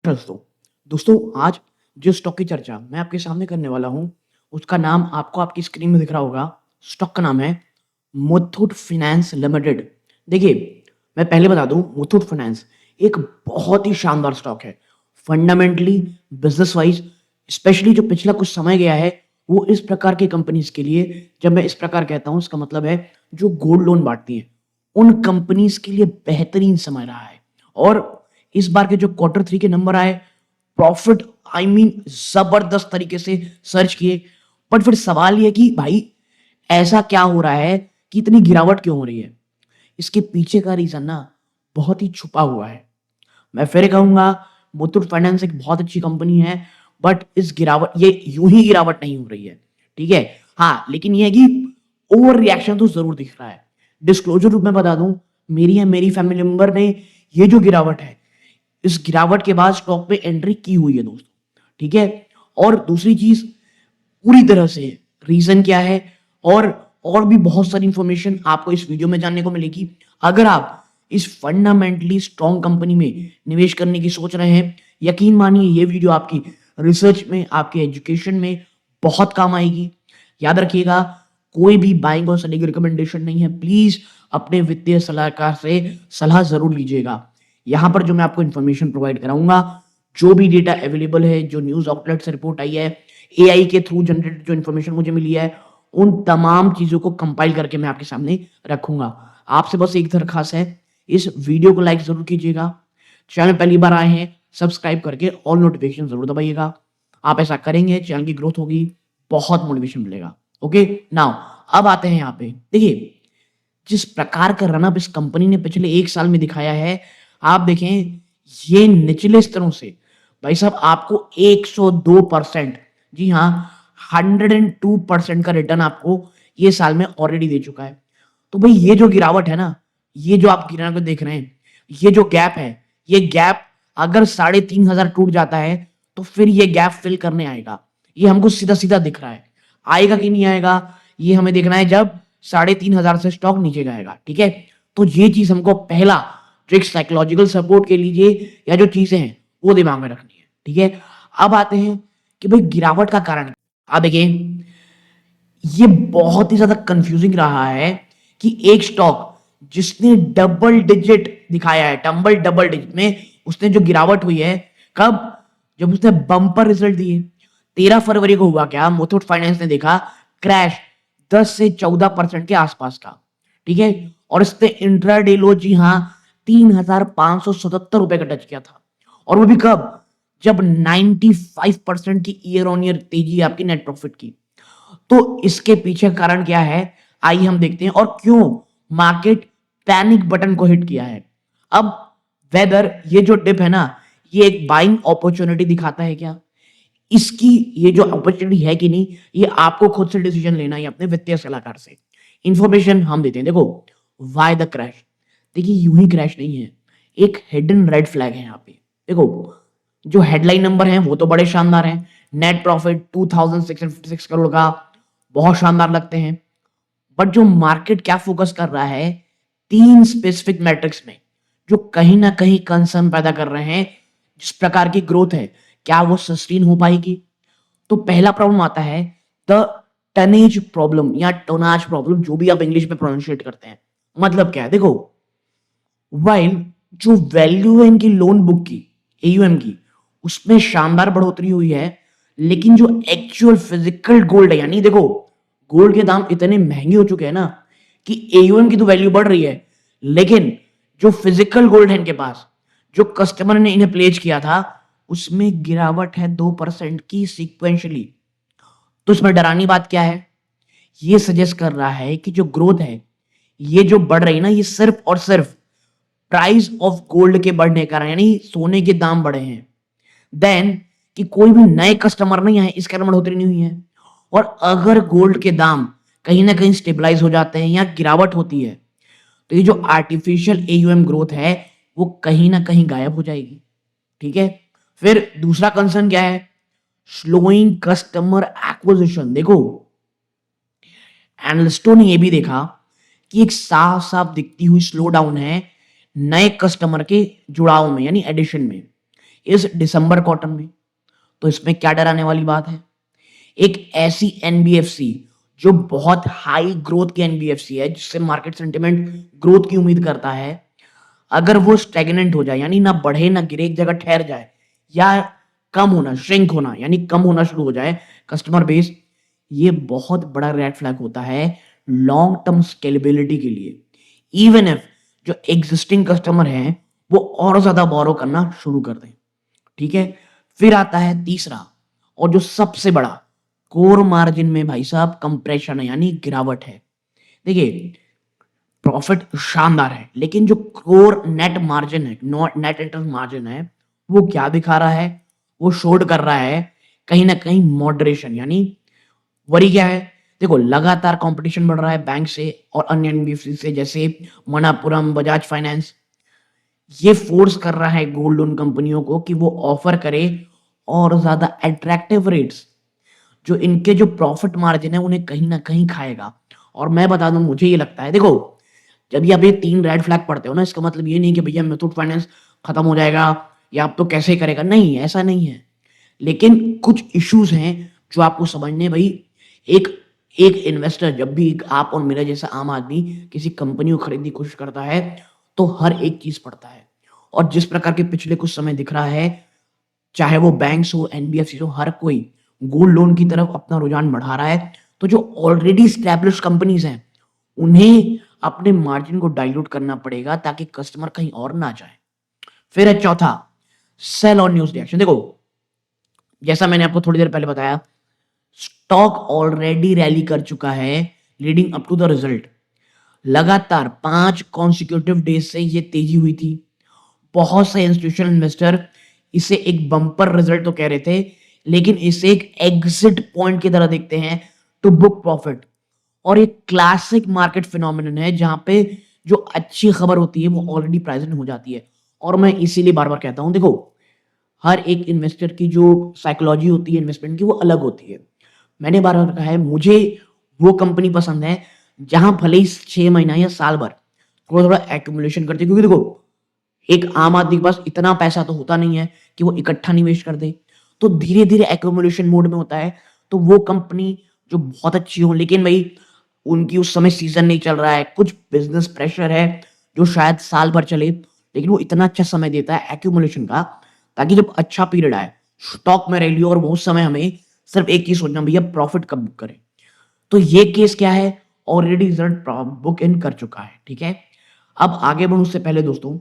दोस्तों दोस्तों आज जिस स्टॉक की चर्चा मैं आपके सामने करने वाला हूं उसका नाम आपको आपकी स्क्रीन में दिख रहा होगा। स्टॉक का नाम है मुथूट फाइनेंस लिमिटेड। देखिए, मैं पहले बता दूं, मुथूट फाइनेंस एक बहुत ही शानदार स्टॉक है। फंडामेंटली, बिजनेस वाइज, स्पेशली जो पिछला कुछ समय गया है वो इस प्रकार की कंपनीज के लिए, जब मैं इस प्रकार कहता हूं इसका मतलब है जो गोल्ड लोन बांटती हैं, उन कंपनीज के लिए बेहतरीन समय रहा है। और इस बार के जो क्वार्टर थ्री के नंबर आए, प्रॉफिट जबरदस्त तरीके से सर्च किए। बट फिर सवाल ये कि भाई ऐसा क्या हो रहा है कि इतनी गिरावट क्यों हो रही है? इसके पीछे का रीजन ना बहुत ही छुपा हुआ है। मैं फिर कहूंगा, मुथूट फाइनेंस एक बहुत अच्छी कंपनी है, बट इस गिरावट ये यूं ही गिरावट नहीं हो रही है। ठीक है, हाँ, लेकिन ये है कि ओवर रिएक्शन तो जरूर दिख रहा है। डिस्क्लोजर रूप में बता दूं, मेरी या मेरी फैमिली मेंबर ने ये जो गिरावट है, इस गिरावट के बाद स्टॉक पे एंट्री की हुई है दोस्तों। ठीक है, और दूसरी चीज, पूरी तरह से रीजन क्या है और भी बहुत सारी इंफॉर्मेशन आपको इस वीडियो में जानने को मिलेगी। अगर आप इस फंडामेंटली स्ट्रॉन्ग कंपनी में निवेश करने की सोच रहे हैं, यकीन मानिए ये वीडियो आपकी रिसर्च में, आपके एजुकेशन में बहुत काम आएगी। याद रखिएगा, कोई भी बाइंग और सेलिंग रिकमेंडेशन नहीं है। प्लीज अपने वित्तीय सलाहकार से सलाह जरूर लीजिएगा। यहाँ पर जो मैं आपको इन्फॉर्मेशन प्रोवाइड कराऊंगा, जो भी डेटा अवेलेबल है, जो न्यूज आउटलेट से रिपोर्ट आई है, एआई के थ्रू जनरेटेड जो इन्फॉर्मेशन मुझे मिली है, उन तमाम चीजों को कंपाइल करके मैं आपके सामने रखूंगा। आपसे बस एक दरखास्त है, इस वीडियो को लाइक जरूर कीजिएगा। चैनल पहली बार आए हैं, सब्सक्राइब करके ऑल नोटिफिकेशन जरूर दबाइएगा। आप ऐसा करेंगे, चैनल की ग्रोथ होगी, बहुत मोटिवेशन मिलेगा। ओके, नाउ अब आते हैं यहाँ पे। देखिए, जिस प्रकार का रनअप इस कंपनी ने पिछले एक साल में दिखाया है, आप देखें, ये निचले स्तरों से भाई साहब आपको 102%, जी हाँ, 102% का रिटर्न आपको ये साल में ऑलरेडी दे चुका है। तो भाई ये जो गिरावट है ना, ये जो आप गिरावट देख रहे हैं, ये जो गैप है, ये गैप अगर 3,500 टूट जाता है तो फिर ये गैप फिल करने आएगा। ये हमको सीधा सीधा दिख रहा है। आएगा कि नहीं आएगा, ये हमें देखना है जब 3,500 से स्टॉक नीचे जाएगा। ठीक है, तो ये चीज हमको पहला, जो एक साइकोलॉजिकल सपोर्ट के लीजिए या जो चीजें हैं वो दिमाग में रखनी है। ठीक है, अब आते हैं कि भाई गिरावट का कारण। आप देखिए, ये बहुत ही ज्यादा कंफ्यूजिंग रहा है कि एक स्टॉक जिसने डबल डिजिट दिखाया है, डबल डिजिट में उसने जो गिरावट हुई है, कब? जब उसने बम्पर रिजल्ट दिए। 13 फरवरी को हुआ क्या, मुथूट फाइनेंस ने देखा क्रैश 10 से 14% के आसपास का। ठीक है, और इसने इंट्राडे लो, जी हाँ, 3,577 रुपए का टच किया था। और वो भी कब? जब 95% की ईयर ऑन ईयर तेजी है आपकी नेट प्रॉफिट की। तो इसके पीछे कारण क्या है, आइए हम देखते हैं, और क्यों मार्केट पैनिक बटन को हिट किया है। अब वेदर ये जो डिप है ना, ये एक बाइंग अपॉर्चुनिटी दिखाता है क्या? इसकी ये जो अपॉर्चुनिटी है कि नहीं, ये आपको खुद से डिसीजन लेना है अपने वित्तीय सलाहकार से। इंफॉर्मेशन हम देते हैं। देखो, व्हाई द क्रैश? देखिए, यूं ही क्रैश नहीं है, एक हिडन रेड फ्लैग है यहाँ पे। देखो, जो हेडलाइन नंबर हैं वो तो बड़े शानदार हैं। नेट प्रॉफिट 2,656 करोड़ का, बहुत शानदार लगते हैं। बट जो मार्केट क्या फोकस कर रहा है, तीन स्पेसिफिक मैट्रिक्स में, जो कहीं ना कहीं कंसर्न पैदा कर रहे हैं। जिस प्रकार की ग्रोथ है, क्या वो सस्टेन हो पाएगी? तो पहला प्रॉब्लम आता है द टनेज प्रॉब्लम या टोनाज प्रॉब्लम, जो भी आप इंग्लिश में प्रोनाउंशिएट करते हैं। मतलब क्या है? देखो, वाइल जो वैल्यू है इनकी लोन बुक की, एयूएम की, उसमें शानदार बढ़ोतरी हुई है, लेकिन जो एक्चुअल फिजिकल गोल्ड है, यानी देखो, गोल्ड के दाम इतने महंगे हो चुके हैं ना कि एयूएम की तो वैल्यू बढ़ रही है, लेकिन जो फिजिकल गोल्ड है इनके पास, जो कस्टमर ने इन्हें प्लेज किया था, उसमें गिरावट है 2% की सीक्वेंशियली। तो इसमें डरानी बात क्या है? ये सजेस्ट कर रहा है कि जो ग्रोथ है, ये जो बढ़ रही है ना, ये सिर्फ और सिर्फ प्राइस ऑफ गोल्ड के बढ़ने के कारण, यानी सोने के दाम बढ़े हैं। देन कि कोई भी नए कस्टमर नहीं आए, इस कारण बढ़ोतरी नहीं हुई है। और अगर गोल्ड के दाम कहीं ना कहीं स्टेबलाइज हो जाते हैं या गिरावट होती है, तो ये जो आर्टिफिशियल एयूएम ग्रोथ है वो कहीं ना कहीं गायब हो जाएगी। ठीक है, फिर दूसरा कंसर्न क्या है? Slowing customer acquisition. देखो, एनालिस्टों ने ये भी देखा कि एक साफ साफ दिखती हुई स्लो डाउन है नए कस्टमर के जुड़ाव में, यानी एडिशन में। इस दिसंबर क्वार्टर में। तो इसमें क्या डराने वाली बात है? एक ऐसी एनबीएफसी जो बहुत हाई ग्रोथ की एनबीएफसी है, जिससे मार्केट सेंटिमेंट ग्रोथ की उम्मीद करता है, अगर वो स्टैग्नेंट हो जाए यानी ना बढ़े ना गिरे, एक जगह ठहर जाए, या कम होना, श्रिंक होना यानी कम होना शुरू हो जाए कस्टमर बेस, ये बहुत बड़ा रेड फ्लैग होता है लॉन्ग टर्म स्केलेबिलिटी के लिए। इवन इफ जो एग्जिस्टिंग कस्टमर हैं वो और ज्यादा बोरो करना शुरू कर दें। ठीक है, फिर आता है तीसरा और जो सबसे बड़ा, कोर मार्जिन में भाई साहब कंप्रेशन है यानी गिरावट है। देखिए, प्रॉफिट शानदार है, लेकिन जो कोर नेट मार्जिन है, नेट इंटरेस्ट मार्जिन है, वो क्या दिखा रहा है? वो शोड कर रहा है कहीं ना कहीं मॉडरेशन। यानी वरी क्या है? देखो, लगातार कंपटीशन बढ़ रहा है बैंक से और अन्य एनबीएफसी से, जैसे मणप्पुरम, बजाज फाइनेंस। ये फोर्स कर रहा है गोल्ड लोन कंपनियों को कि वो ऑफर करे और ज्यादा अट्रैक्टिव रेट्स, जो इनके जो प्रॉफिट मार्जिन है उन्हें कहीं ना कहीं खाएगा। और मैं बता दूं, मुझे ये लगता है, देखो, जब ये आप ये 3 रेड फ्लैग पढ़ते हो ना, इसका मतलब ये नहीं कि भैया मुथूट फाइनेंस खत्म हो जाएगा या अब तो कैसे करेगा, नहीं, ऐसा नहीं है। लेकिन कुछ इश्यूज हैं जो आपको समझने हैं भाई। एक एक इन्वेस्टर, जब भी आप और मेरा जैसा आम आदमी किसी कंपनी को खरीदने की कोशिश करता है, तो हर एक चीज पढ़ता है। और जिस प्रकार के पिछले कुछ समय दिख रहा है, चाहे वो बैंक्स हो, एनबीएफसी हो, हर कोई गोल्ड लोन की तरफ अपना रुझान बढ़ा रहा है। तो जो ऑलरेडी स्टैब्लिश कंपनीज हैं, उन्हें अपने मार्जिन को डाइल्यूट करना पड़ेगा ताकि कस्टमर कहीं और ना जाए। फिर है चौथा, सेल ऑन न्यूज रिएक्शन। देखो, जैसा मैंने आपको थोड़ी देर पहले बताया, स्टॉक ऑलरेडी रैली कर चुका है leading up to the result. लगातार 5 कॉन्सिक्यूटिव डेज से ये तेजी हुई थी। बहुत से इंस्टीट्यूशनल इन्वेस्टर इसे एक बम्पर रिजल्ट तो कह रहे थे, लेकिन इसे एक एग्जिट पॉइंट की तरह देखते हैं टू बुक प्रॉफिट। और ये क्लासिक मार्केट फिनोमिनन है जहां पे जो अच्छी खबर होती है वो ऑलरेडी प्राइस हो जाती है। और मैं इसीलिए बार बार कहता हूं, देखो, हर एक इन्वेस्टर की जो साइकोलॉजी होती है इन्वेस्टमेंट की, वो अलग होती है। मैंने बार बार कहा है, मुझे वो कंपनी पसंद है जहां भले ही 6 महीना या साल भर थोड़ा थोड़ा एक्यूमुलेशन करते हैं, क्योंकि देखो, एक आम आदमी के पास इतना पैसा तो होता नहीं है कि वो इकट्ठा निवेश कर दे। तो धीरे धीरे एक्यूमुलेशन मोड में होता है। तो वो कंपनी जो बहुत अच्छी हो, लेकिन भाई उनकी उस समय सीजन नहीं चल रहा है, कुछ बिजनेस प्रेशर है जो शायद साल भर चले, लेकिन वो इतना अच्छा समय देता है एक्यूमुलेशन का, ताकि जब अच्छा पीरियड आए, स्टॉक में रह लियो और बहुत समय हमें सिर्फ एक चीज सोचना, भैया प्रॉफिट कब बुक करें। तो ये केस क्या है? ऑलरेडी रिजल्ट बुक इन कर चुका है। ठीक है, अब आगे बढ़ूं उससे पहले दोस्तों,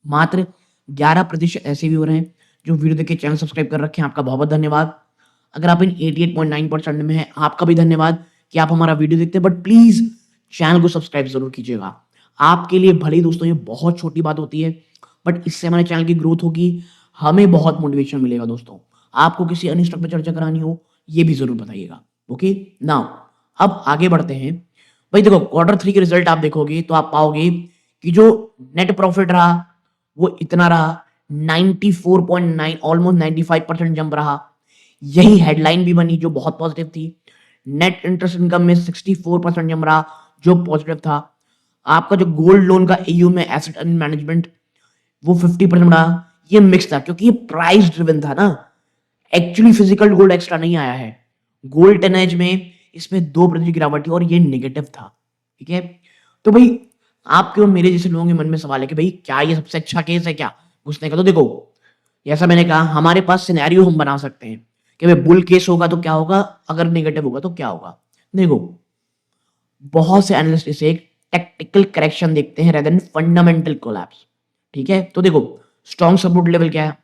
मात्र 11% ऐसे व्यूअर हैं जो वीडियो देख के चैनल सब्सक्राइब कर रखे हैं। आपका बहुत बहुत धन्यवाद। अगर आप इन 88.9% में हैं, आपका भी धन्यवाद कि आप हमारा वीडियो देखते हैं। बट प्लीज चैनल को सब्सक्राइब जरूर कीजिएगा। आपके लिए भले ही दोस्तों ये बहुत छोटी बात होती है, बट इससे हमारे चैनल की ग्रोथ होगी, हमें बहुत मोटिवेशन मिलेगा। दोस्तों, आपको किसी अन्य स्टॉक पर चर्चा करानी हो, ये भी जरूर बताइएगा। ओके, नाउ अब आगे बढ़ते हैं। भाई देखो, Q3 के रिजल्ट आप देखोगे तो आप पाओगे कि जो नेट प्रॉफिट रहा वो इतना रहा, 94.9, ऑलमोस्ट 95% जंप रहा। यही हेडलाइन भी बनी जो बहुत पॉजिटिव थी। नेट इंटरेस्ट इनकम में 64% जंप रहा, जो पॉजिटिव था। आपका जो गोल्ड लोन का एयू में एसेट अंडर मैनेजमेंट, वो 50% रहा। ये मिक्स था क्योंकि ये प्राइस ड्रिवन था ना, एक्चुअली फिजिकल गोल्ड एक्स्ट्रा नहीं आया है। गोल्ड 10 एज में इसमें 2% गिरावट थी और ये नेगेटिव था। ठीक है, तो भाई आपके और मेरे जैसे लोगों के मन में सवाल है कि भाई क्या ये सबसे अच्छा केस है क्या घुसने का? तो देखो, जैसा मैंने कहा, हमारे पास सिनेरियो हम बना सकते हैं कि भाई बुल केस होगा तो क्या होगा, अगर नेगेटिव होगा तो क्या होगा। देखो, बहुत से एनालिस्ट इसे एक टेक्निकल करेक्शन देखते हैं रेदर देन फंडामेंटल कोलैप्स। ठीक है, तो देखो, स्ट्रॉन्ग सपोर्ट लेवल क्या है?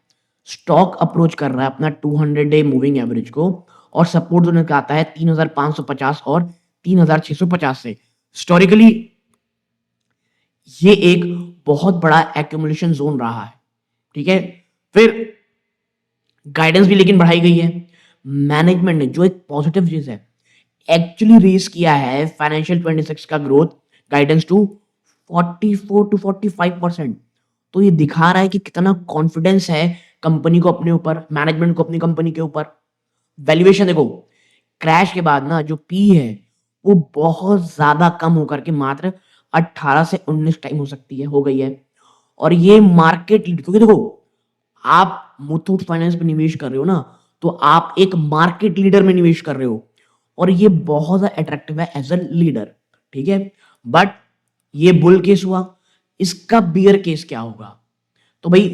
स्टॉक अप्रोच कर रहा है अपना 200 डे मूविंग एवरेज को, और सपोर्ट जोन आता है 3550 और 3650 से। हिस्टोरिकली ये एक बहुत बड़ा एक्यूमुलेशन जोन रहा है। ठीक है, फिर गाइडेंस भी लेकिन बढ़ाई गई है। मैनेजमेंट ने, जो एक पॉजिटिव चीज है, एक्चुअली रेज किया है फाइनेंशियल 26 का ग्रोथ गाइडेंस टू 44 टू 45%। तो ये दिखा रहा है कि कितना कॉन्फिडेंस है कंपनी को अपने ऊपर, मैनेजमेंट को अपनी कंपनी के ऊपर। वैल्यूएशन देखो, क्रैश के बाद ना जो पी है वो बहुत ज्यादा कम होकर के मात्र 18 से 19 टाइम हो सकती है, हो गई है। और ये मार्केट लीड, क्योंकि देखो आप मुथूट फाइनेंस में निवेश कर रहे हो ना, तो आप एक मार्केट लीडर में निवेश कर रहे हो और ये बहुत ज़्यादा अट्रैक्टिव है एज अ लीडर, ठीक है। बट ये बुल केस हुआ, इसका बियर केस क्या होगा? तो भाई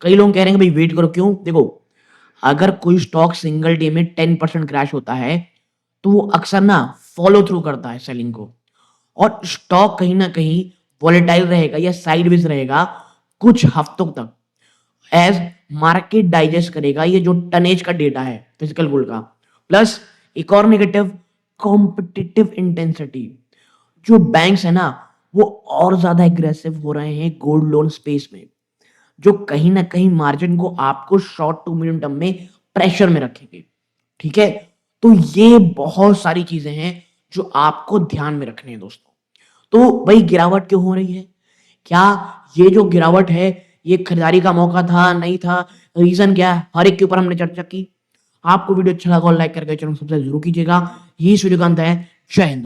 कई लोग कह रहे हैं कि भाई वेट करो, क्यों? देखो, अगर कोई स्टॉक सिंगल डे में 10% क्रैश होता है तो वो अक्सर ना फॉलो थ्रू करता है सेलिंग को, और स्टॉक कहीं ना कहीं वॉलेटाइल रहेगा या साइडवेज रहेगा कुछ हफ्तों तक, एज मार्केट डाइजेस्ट करेगा ये जो टनेज का डेटा है फिजिकल गोल्ड का। प्लस एक और नेगेटिव, कॉम्पिटिटिव इंटेंसिटी। जो बैंक्स है ना वो और ज्यादा एग्रेसिव हो रहे हैं गोल्ड लोन स्पेस में, जो कहीं ना कहीं मार्जिन को आपको शॉर्ट टू मीडियम टर्म में प्रेशर में रखेंगे, ठीक है। तो ये बहुत सारी चीजें हैं जो आपको ध्यान में रखनी है दोस्तों। तो भाई गिरावट क्यों हो रही है? क्या ये जो गिरावट है ये खरीदारी का मौका था, नहीं था, रीजन क्या है, हर एक के ऊपर हमने चर्चा की। आपको वीडियो अच्छा लगा और लाइक करके चैनल सब्सक्राइब जरूर कीजिएगा। ये सूर्यकांत है। जय हिंद।